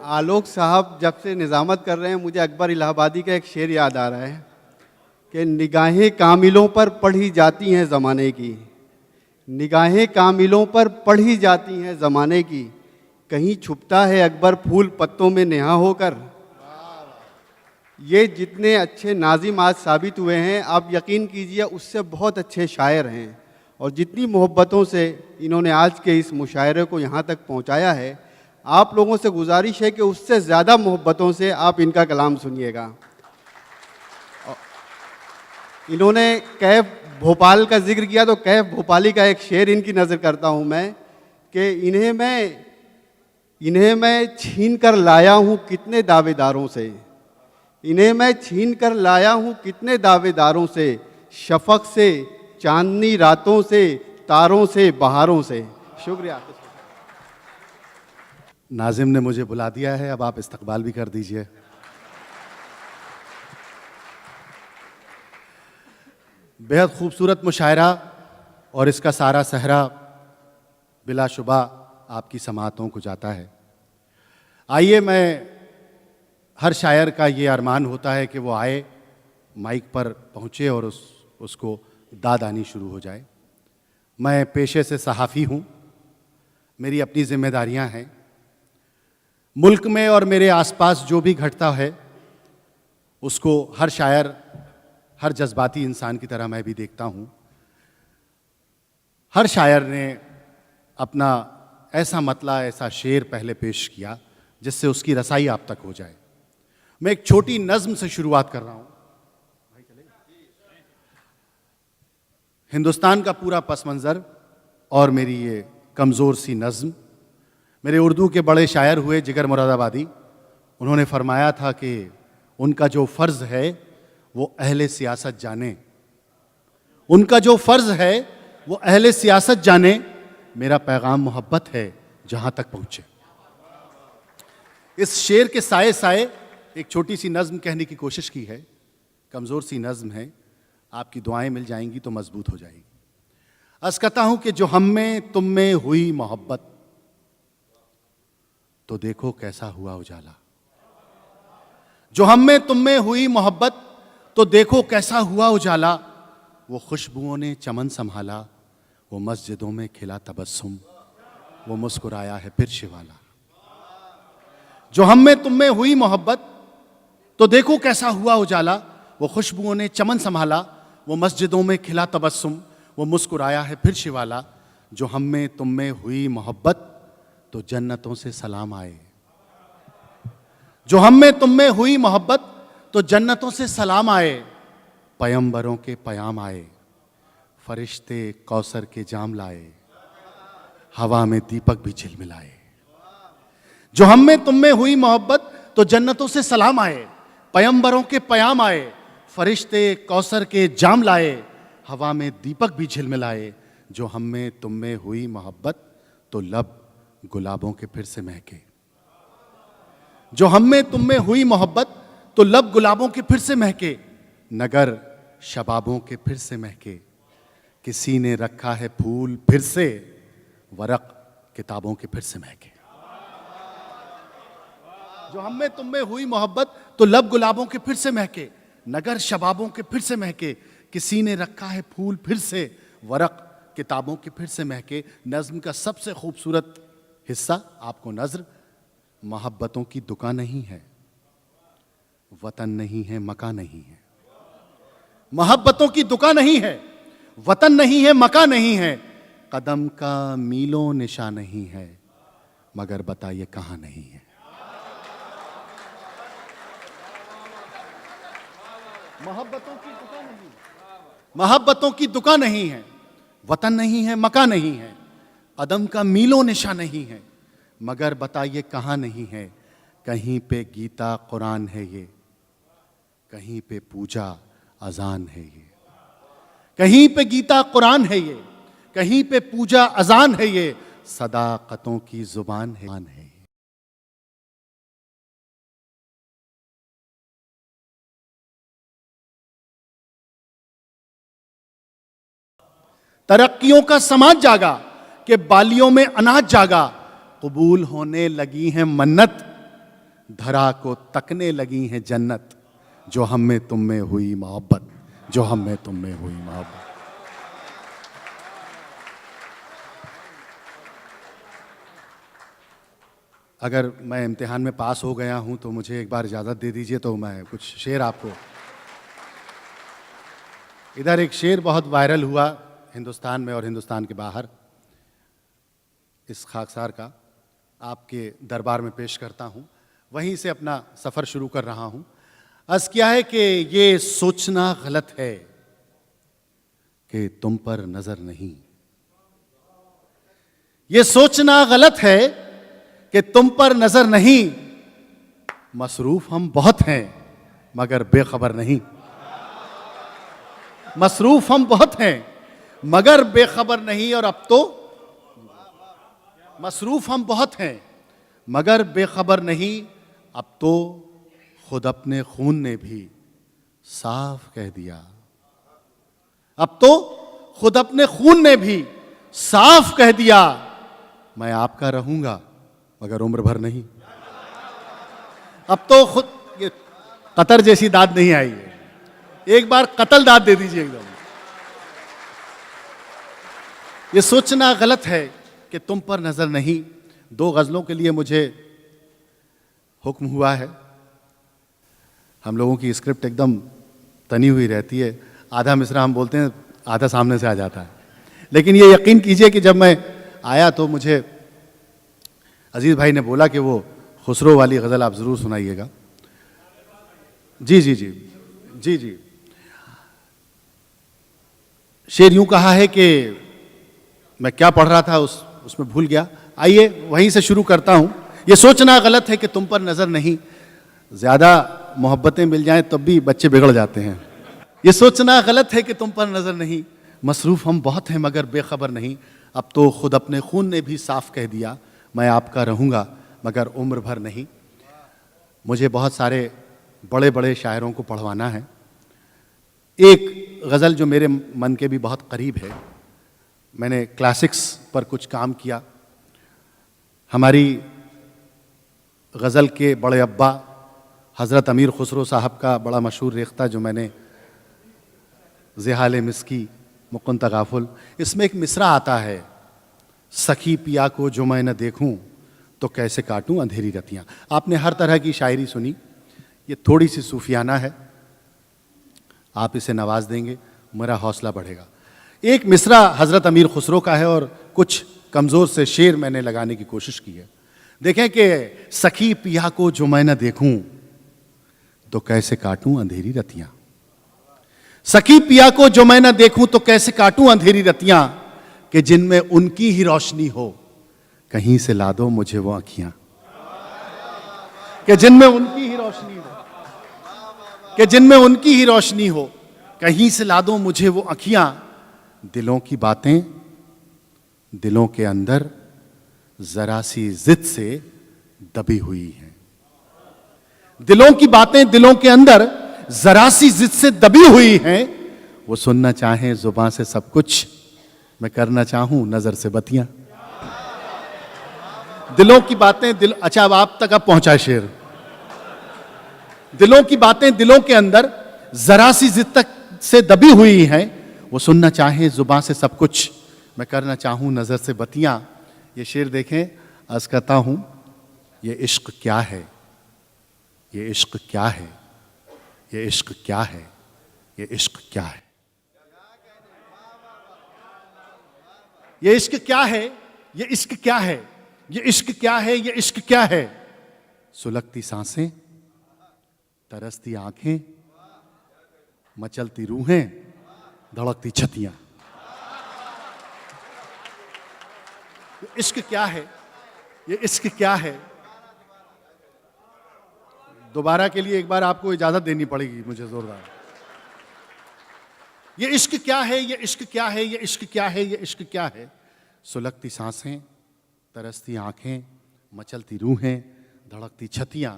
आलोक साहब जब से निज़ामत कर रहे हैं, मुझे अकबर इलाहाबादी का एक शेर याद आ रहा है कि निगाहें कामिलों पर पढ़ी जाती हैं ज़माने की, निगाहें कामिलों पर पढ़ी जाती हैं ज़माने की, कहीं छुपता है अकबर फूल पत्तों में नेहा होकर। ये जितने अच्छे नाज़िम आज साबित हुए हैं, आप यकीन कीजिए उससे बहुत अच्छे शायर हैं, और जितनी मोहब्बतों से इन्होंने आज के इस मुशायरे को यहाँ तक पहुँचाया है, आप लोगों से गुजारिश है कि उससे ज़्यादा मोहब्बतों से आप इनका कलाम सुनिएगा। इन्होंने कैफ भोपाल का जिक्र किया, तो कैफ भोपाली का एक शेर इनकी नज़र करता हूँ मैं कि इन्हें मैं छीन कर लाया हूँ कितने दावेदारों से, इन्हें मैं छीन कर लाया हूँ कितने दावेदारों से, शफक से, चांदनी रातों से, तारों से, बहारों से। शुक्रिया। नाजिम ने मुझे बुला दिया है, अब आप इस्तकबाल भी कर दीजिए। बेहद खूबसूरत मुशायरा और इसका सारा सहरा बिलाशुबा आपकी समाअतों को जाता है। आइए, मैं हर शायर का ये अरमान होता है कि वो आए, माइक पर पहुँचे और उसको दाद आनी शुरू हो जाए। मैं पेशे से सहाफ़ी हूँ, मेरी अपनी जिम्मेदारियाँ हैं। मुल्क में और मेरे आसपास जो भी घटता है उसको हर शायर, हर जज्बाती इंसान की तरह मैं भी देखता हूँ। हर शायर ने अपना ऐसा मतला, ऐसा शेर पहले पेश किया जिससे उसकी रसाई आप तक हो जाए। मैं एक छोटी नज़्म से शुरुआत कर रहा हूँ। हिंदुस्तान का पूरा पस मंज़र और मेरी ये कमज़ोर सी नज़्म। मेरे उर्दू के बड़े शायर हुए जिगर मुरादाबादी, उन्होंने फरमाया था कि उनका जो फ़र्ज़ है वो अहले सियासत जाने, उनका जो फ़र्ज़ है वो अहले सियासत जाने, मेरा पैगाम मोहब्बत है जहाँ तक पहुँचे। इस शेर के साए साए एक छोटी सी नज़्म कहने की कोशिश की है। कमज़ोर सी नज़्म है, आपकी दुआएं मिल जाएंगी तो मजबूत हो जाएगी। अर्ज़ कहता हूँ कि जो हम में तुम में हुई मोहब्बत, तो देखो कैसा हुआ उजाला। जो हम में तुम में हुई मोहब्बत, तो देखो कैसा हुआ उजाला। वो खुशबुओं ने चमन संभाला, वो मस्जिदों में खिला तबस्सुम, वो मुस्कुराया है फिर शिवाला। जो हम में तुम में हुई मोहब्बत, तो देखो कैसा हुआ उजाला। वो खुशबुओं ने चमन संभाला, वो मस्जिदों में खिला तबस्सुम, वो मुस्कुराया है फिर शिवाला। जो हम में तुम में हुई मोहब्बत, तो जन्नतों से सलाम आए। जो हम में तुम में हुई मोहब्बत, तो जन्नतों से सलाम आए। पैगंबरों के पयाम आए, फरिश्ते कौसर के जाम लाए, हवा में दीपक भी झिलमिलाए। जो हम में तुम में हुई मोहब्बत, तो जन्नतों से सलाम आए, पैगंबरों के पयाम आए, फरिश्ते कौसर के जाम लाए, हवा में दीपक भी झिलमिलाए। जो हम में तुम में हुई मोहब्बत, तो लब गुलाबों के फिर से महके। जो हम में तुम में हुई मोहब्बत, तो लब गुलाबों के फिर से महके, नगर शबाबों के फिर से महके। किसी ने रखा है फूल फिर से, वरक किताबों के फिर से महके। जो हम में तुम में हुई मोहब्बत, तो लब गुलाबों के फिर से महके, नगर शबाबों के फिर से महके। किसी ने रखा है फूल फिर से, वरक किताबों के फिर से महके। नज़्म का सबसे खूबसूरत हिस्सा आपको नज़र। मोहब्बतों की दुकान नहीं है, वतन नहीं है, मकान नहीं है। मोहब्बतों की दुकान नहीं है, वतन नहीं है, मकान नहीं है। कदम का मीलों निशान नहीं है, मगर बताइए कहां नहीं है। मोहब्बतों की दुकान नहीं, मोहब्बतों की दुकान नहीं है, वतन नहीं है, मकान नहीं है। कदम का मीलों निशान नहीं है, मगर बताइए कहां नहीं है। कहीं पे गीता कुरान है ये, कहीं पे पूजा अजान है ये। कहीं पे गीता कुरान है ये, कहीं पे पूजा अजान है ये। सदाकतों की जुबान है। तरक्कियों का समाज जागा कि बालियों में अनाज जागा। कबूल होने लगी है मन्नत, धरा को तकने लगी है जन्नत, जो हम में तुम में हुई मोहब्बत, जो हम में तुम में हुई मोहब्बत। अगर मैं इम्तिहान में पास हो गया हूं तो मुझे एक बार इजाज़त दे दीजिए, तो मैं कुछ शेर आपको। इधर एक शेर बहुत वायरल हुआ हिंदुस्तान में और हिंदुस्तान के बाहर, इस खाकसार का आपके दरबार में पेश करता हूं। वहीं से अपना सफ़र शुरू कर रहा हूं। अर्ज़ किया है कि ये सोचना गलत है कि तुम पर नज़र नहीं, ये सोचना गलत है कि तुम पर नजर नहीं, मसरूफ हम बहुत हैं मगर बेखबर नहीं, मसरूफ हम बहुत हैं मगर बेखबर नहीं। और अब तो मसरूफ हम बहुत हैं मगर बेखबर नहीं, अब तो खुद अपने खून ने भी साफ कह दिया, अब तो खुद अपने खून ने भी साफ कह दिया, मैं आपका रहूंगा मगर उम्र भर नहीं। अब तो खुद ये कतर जैसी दाद नहीं आई है, एक बार कतल दाद दे दीजिए एकदम। ये सोचना गलत है कि तुम पर नजर नहीं। 2 गजलों के लिए मुझे हुक्म हुआ है। हम लोगों की स्क्रिप्ट एकदम तनी हुई रहती है, आधा मिसरा हम बोलते हैं, आधा सामने से आ जाता है। लेकिन ये यकीन कीजिए कि जब मैं आया तो मुझे अजीज भाई ने बोला कि वो खुसरो वाली गज़ल आप ज़रूर सुनाइएगा। जी जी जी जी जी। शेर यूं कहा है कि मैं क्या पढ़ रहा था उसमें भूल गया। आइए वहीं से शुरू करता हूं। ये सोचना गलत है कि तुम पर नज़र नहीं, ज़्यादा मोहब्बतें मिल जाएं तब भी बच्चे बिगड़ जाते हैं। ये सोचना गलत है कि तुम पर नज़र नहीं, मसरूफ़ हम बहुत हैं मगर बेखबर नहीं, अब तो खुद अपने खून ने भी साफ कह दिया, मैं आपका रहूँगा मगर उम्र भर नहीं। मुझे बहुत सारे बड़े बड़े शायरों को पढ़वाना है। एक गज़ल जो मेरे मन के भी बहुत करीब है, मैंने क्लासिक्स पर कुछ काम किया। हमारी गज़ल के बड़े अब्बा हज़रत अमीर खुसरो साहब का बड़ा मशहूर रेख्ता जो मैंने ज़ेहाल मिस्की मुकुन तगाफुल, इसमें एक मिसरा आता है, सखी पिया को जो मैं न देखूं तो कैसे काटूं अंधेरी रतियां। आपने हर तरह की शायरी सुनी, ये थोड़ी सी सूफियाना है, आप इसे नवाज देंगे, मेरा हौसला बढ़ेगा। एक मिसरा हज़रत अमीर खुसरो का है और कुछ कमज़ोर से शेर मैंने लगाने की कोशिश की है। देखें कि सखी पिया को जो मैं न देखूं तो कैसे काटूं अंधेरी रतियां, सखी पिया को जो मैं न देखूं तो कैसे काटूं अंधेरी रतियां, कि जिनमें उनकी ही रोशनी हो कहीं से ला दो मुझे वो आँखियां, कि जिनमें उनकी ही रोशनी हो, कि जिनमें उनकी ही रोशनी हो कहीं से ला दो मुझे वो आँखियां, दिलों की बातें दिलों के अंदर जरा सी जिद से दबी हुई हैं, दिलों की बातें दिलों के अंदर जरा सी जिद से दबी हुई हैं, वो सुनना चाहें जुबान से सब कुछ, मैं करना चाहूं नजर से बतियां। दिलों की बातें दिल, अच्छा अब आप तक अब पहुंचा शेर। दिलों की बातें दिलों के अंदर जरा सी जिद तक से दबी हुई हैं, वो सुनना चाहें जुबान से सब कुछ, मैं करना चाहूं नजर से बतियां। ये शेर देखें, अर्ज करता हूं, ये इश्क क्या है, ये इश्क क्या है, ये इश्क क्या है, ये इश्क क्या है, ये इश्क क्या है, ये इश्क क्या है, ये इश्क क्या है, ये इश्क क्या है। सुलगती सांसें, तरसती आंखें, मचलती रूहें, धड़कती छतियां। ये इश्क क्या है, ये इश्क क्या है। दोबारा के लिए एक बार आपको इजाजत देनी पड़ेगी मुझे जोरदार। ये इश्क क्या है, ये इश्क क्या है, ये इश्क क्या है, ये इश्क क्या है। सुलगती सांसें, तरसती आंखें, मचलती रूहें, धड़कती छतियां।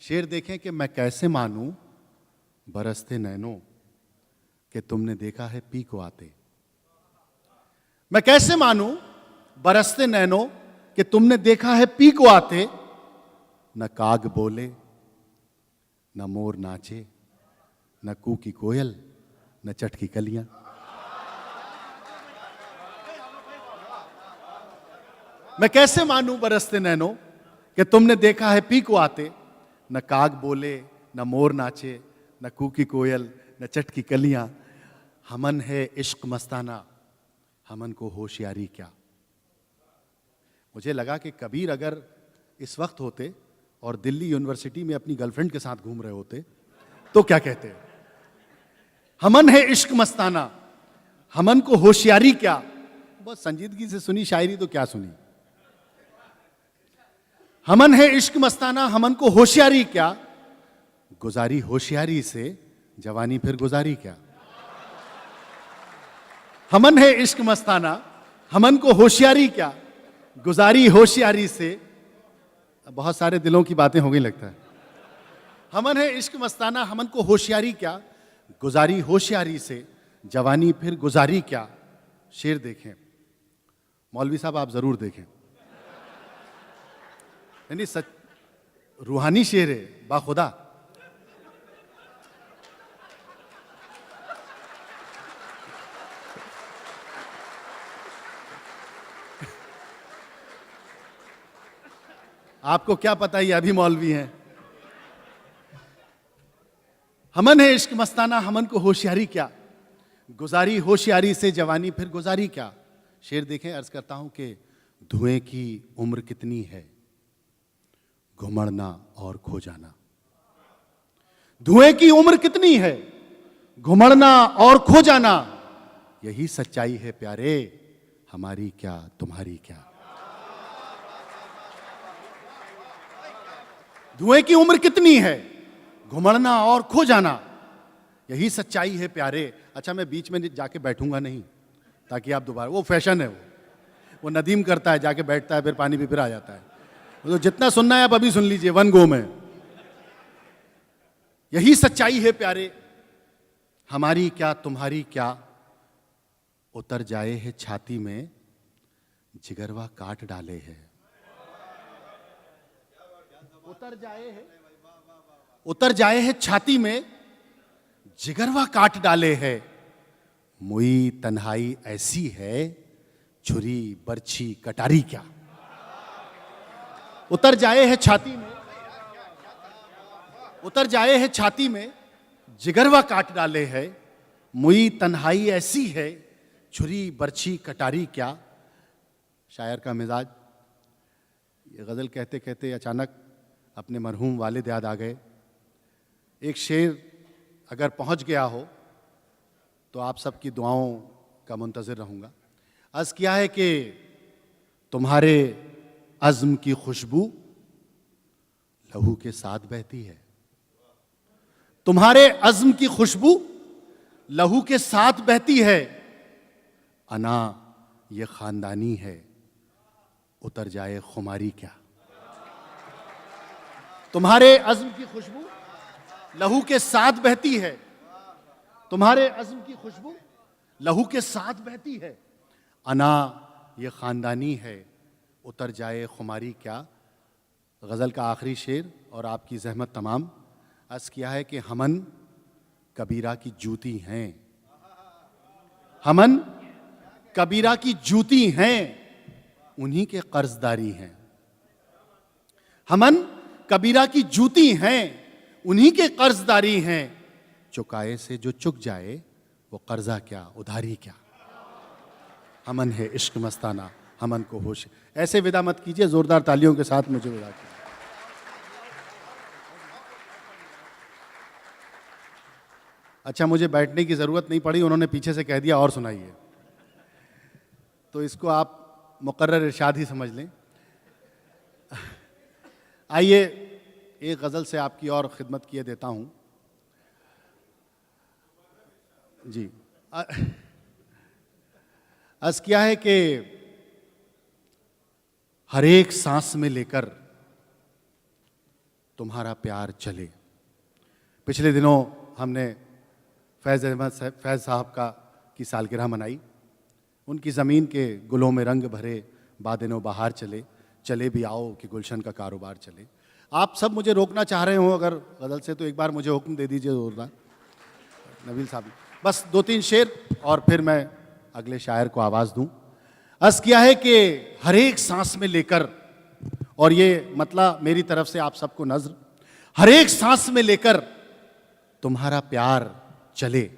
शेर देखें कि मैं कैसे मानूं बरसते नैनों कि तुमने देखा है पी को आते, मैं कैसे मानूं बरसते नैनों कि तुमने देखा है पी को आते, न काग बोले न मोर नाचे, न कू की कोयल, न चट की कलियां। मैं कैसे मानूं बरसते नैनो कि तुमने देखा है पी को आते, न काग बोले, न मोर नाचे, न कू की कोयल, न चट की कलियां। हमन है इश्क मस्ताना, हमन को होशियारी क्या। मुझे लगा कि कबीर अगर इस वक्त होते और दिल्ली यूनिवर्सिटी में अपनी गर्लफ्रेंड के साथ घूम रहे होते तो क्या कहते। हमन है इश्क मस्ताना, हमन को होशियारी क्या। बस संजीदगी से सुनी शायरी तो क्या सुनी। हमन है इश्क मस्ताना, हमन को होशियारी क्या, गुजारी होशियारी से जवानी फिर गुजारी क्या। हमन है इश्क मस्ताना, हमन को होशियारी क्या, गुजारी होशियारी से। बहुत सारे दिलों की बातें हो गई लगता है। हमन है इश्क मस्ताना, हमन को होशियारी क्या, गुजारी होशियारी से जवानी फिर गुजारी क्या। शेर देखें मौलवी साहब, आप जरूर देखें। नहीं सच रूहानी शेर है बाखुदा। आपको क्या पता ये अभी मौलवी हैं। हमन है इश्क मस्ताना, हमन को होशियारी क्या, गुजारी होशियारी से जवानी फिर गुजारी क्या। शेर देखें, अर्ज करता हूं कि धुएं की उम्र कितनी है, घुमड़ना और खो जाना। धुएं की उम्र कितनी है, घुमड़ना और खो जाना। यही सच्चाई है प्यारे, हमारी क्या तुम्हारी क्या। धुएं की उम्र कितनी है, घुमड़ना और खो जाना। यही सच्चाई है प्यारे। अच्छा, मैं बीच में जाके बैठूंगा नहीं ताकि आप दोबारा, वो फैशन है, वो नदीम करता है, जाके बैठता है, फिर पानी भी फिर आ जाता है। तो जितना सुनना है आप अभी सुन लीजिए, वन गो में। यही सच्चाई है प्यारे, हमारी क्या तुम्हारी क्या। उतर जाए है छाती में, जिगरवा काट डाले है। उतर जाए है छाती में, जिगरवा काट डाले है। मुई तन्हाई ऐसी है, छुरी बर्छी कटारी क्या। उतर जाए है छाती में, उतर जाए है छाती में, जिगरवा काट डाले है। मुई तन्हाई ऐसी है, छुरी बर्छी कटारी क्या। शायर का मिजाज। ये गजल कहते कहते अचानक अपने मरहूम वालिद याद आ गए। एक शेर अगर पहुंच गया हो तो आप सबकी दुआओं का मुंतज़िर रहूंगा। अर्ज़ किया है कि तुम्हारे अज़्म की खुशबू लहू के साथ बहती है। तुम्हारे अज़्म की खुशबू लहू के साथ बहती है। अना ये खानदानी है, उतर जाए खुमारी क्या। तुम्हारे अज़्म की खुशबू लहू के साथ बहती है। तुम्हारे अज़्म की खुशबू लहू के साथ बहती है। अना ये खानदानी है, उतर जाए खुमारी क्या। गज़ल का आखिरी शेर और आपकी ज़हमत तमाम। अर्ज़ किया है कि हमन कबीरा की जूती हैं। हमन कबीरा की जूती हैं, उन्हीं के कर्जदारी हैं। हमन कबीरा की जूती हैं, उन्हीं के कर्जदारी हैं। चुकाए से जो चुक जाए, वो कर्जा क्या उधारी क्या। हमन है इश्क मस्ताना, हमन को होश। ऐसे विदा मत कीजिए, जोरदार तालियों के साथ मुझे विदा कीजिए। अच्छा, मुझे बैठने की जरूरत नहीं पड़ी, उन्होंने पीछे से कह दिया और सुनाइए, तो इसको आप मुकर्रर इरशाद ही समझ लें। आइए एक गज़ल से आपकी और खिदमत किए देता हूं जी। अर्ज़ किया है कि हर एक सांस में लेकर तुम्हारा प्यार चले। पिछले दिनों हमने फैज़ साहब की सालगिरह मनाई। उनकी ज़मीन के गुलों में रंग भरे बादिनो बहार चले, चले भी आओ कि गुलशन का कारोबार चले। आप सब मुझे रोकना चाह रहे हो अगर गज़ल से, तो एक बार मुझे हुक्म दे दीजिए जोरदार, नबील साहब। बस 2-3 शेर और फिर मैं अगले शायर को आवाज़ दूं। अर्ज़ किया है कि हर एक सांस में लेकर, और ये मतलब मेरी तरफ से आप सबको नज़्र, हर एक सांस में लेकर तुम्हारा प्यार चले,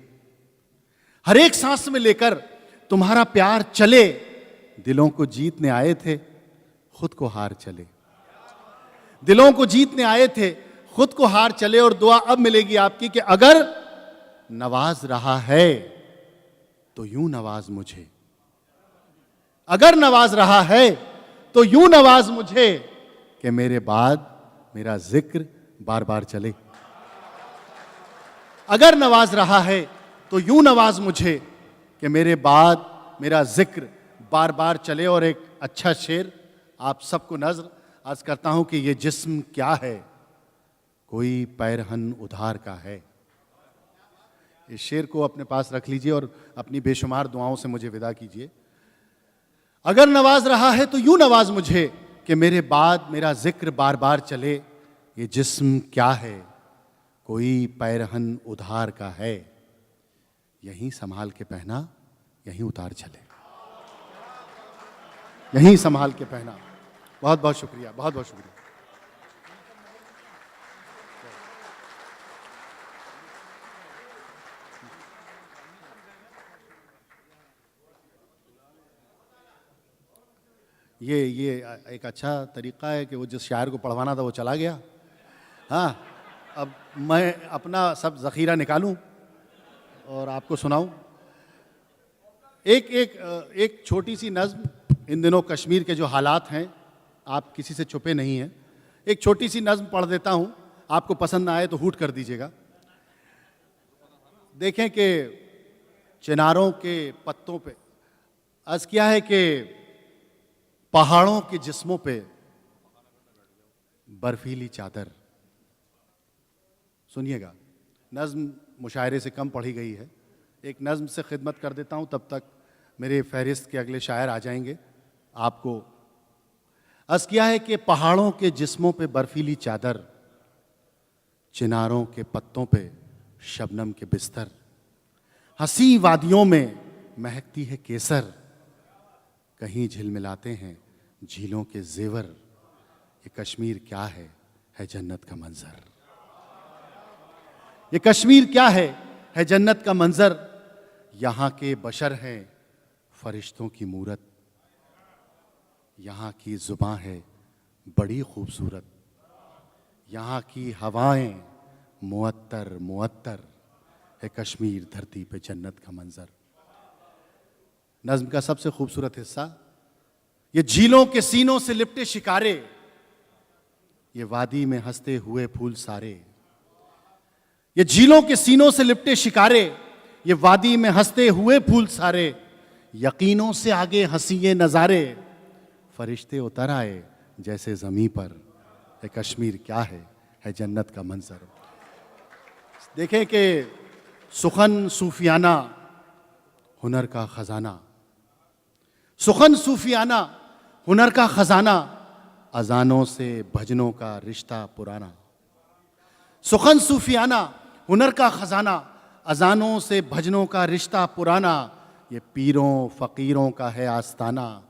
हर एक सांस में लेकर तुम्हारा प्यार चले, दिलों को जीतने आए थे खुद को हार चले, दिलों को जीतने आए थे खुद को हार चले। और दुआ अब मिलेगी आपकी कि अगर नवाज रहा है तो यूं नवाज मुझे, अगर नवाज रहा है तो यूं नवाज मुझे कि मेरे बाद मेरा जिक्र बार बार चले, अगर नवाज रहा है तो यूं नवाज मुझे कि मेरे बाद मेरा जिक्र बार बार चले। और एक अच्छा शेर आप सबको नज़्र अर्ज करता हूं कि ये जिस्म क्या है, कोई पैरहन उधार का है। इस शेर को अपने पास रख लीजिए और अपनी बेशुमार दुआओं से मुझे विदा कीजिए। अगर नवाज रहा है तो यूं नवाज मुझे कि मेरे बाद मेरा जिक्र बार बार चले, ये जिस्म क्या है, कोई पैरहन उधार का है, यहीं संभाल के पहना यहीं उतार चले, यहीं संभाल के पहना। बहुत बहुत शुक्रिया, बहुत बहुत शुक्रिया। ये एक अच्छा तरीका है कि वो जिस शायर को पढ़वाना था वो चला गया। हाँ, अब मैं अपना सब ज़ख़ीरा निकालूं और आपको सुनाऊं। एक छोटी सी नज़्म, इन दिनों कश्मीर के जो हालात हैं, आप किसी से छुपे नहीं हैं, एक छोटी सी नज़्म पढ़ देता हूं, आपको पसंद ना आए तो हूट कर दीजिएगा। देखें कि चिनारों के पत्तों पे अर्ज़ किया है कि पहाड़ों के जिस्मों पे बर्फीली चादर। सुनिएगा, नज़्म मुशायरे से कम पढ़ी गई है, एक नज़्म से खिदमत कर देता हूं, तब तक मेरे फहरिस्त के अगले शायर आ जाएंगे। आपको अर्ज़ किया है कि पहाड़ों के जिस्मों पे बर्फीली चादर, चिनारों के पत्तों पे शबनम के बिस्तर, हंसी वादियों में महकती है केसर, कहीं झिलमिलाते हैं झीलों के जेवर, ये कश्मीर क्या है जन्नत का मंजर, ये कश्मीर क्या है जन्नत का मंजर, यहाँ के बशर हैं फरिश्तों की मूरत, यहाँ की जुबां है बड़ी खूबसूरत, यहाँ की हवाएं मुअत्तर मुअत्तर, है कश्मीर धरती पे जन्नत का मंजर। नज़्म का सबसे खूबसूरत हिस्सा, ये झीलों के सीनों से लिपटे शिकारे, ये वादी में हंसते हुए फूल सारे, ये झीलों के सीनों से लिपटे शिकारे, ये वादी में हंसते हुए फूल सारे, यकीनों से आगे हंसिए नज़ारे, फरिश्ते उतर आए जैसे ज़मीं पर, ये कश्मीर क्या है जन्नत का मंजर। देखें कि सुखन सूफियाना हुनर का खजाना, सुखन सूफियाना हुनर का खजाना, अजानों से भजनों का रिश्ता पुराना, सुखन सूफियाना हुनर का खजाना, अजानों से भजनों का रिश्ता पुराना, ये पीरों फ़कीरों का है आस्ताना,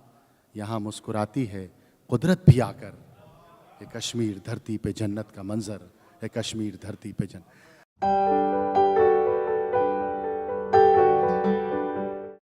यहाँ मुस्कुराती है कुदरत भी आकर, ये कश्मीर धरती पे जन्नत का मंजर, है कश्मीर धरती पे जन्नत।